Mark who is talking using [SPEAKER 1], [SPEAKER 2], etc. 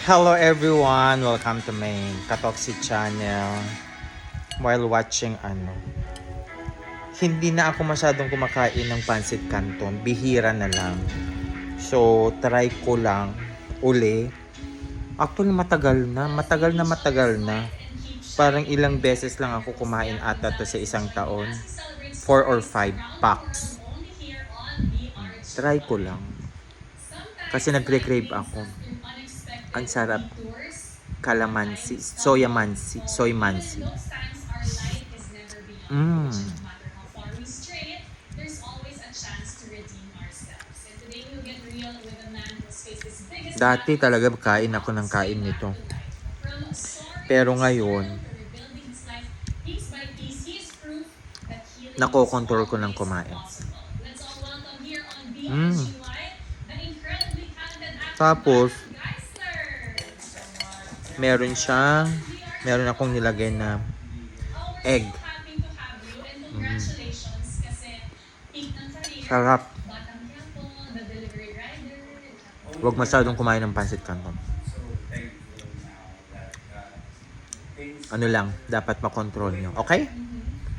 [SPEAKER 1] Hello everyone! Welcome to my Katoxi channel. While watching hindi na ako masyadong kumakain ng pancit canton. Bihira na lang. So, try ko lang uli. Actually, matagal na. Parang ilang beses lang ako kumain ata to sa isang taon. 4 or 5 packs. Try ko lang. Kasi nagre-crave ako. Ang sarap. Soy mansi. Mm. Dati talaga kain ako ng kain nito. Pero ngayon, nakokontrol ko ng kumain. Tapos, meron akong nilagay na egg. Sarap. Huwag masyadong kumain ng pancit canton. Ano lang, dapat makontrol nyo. Okay?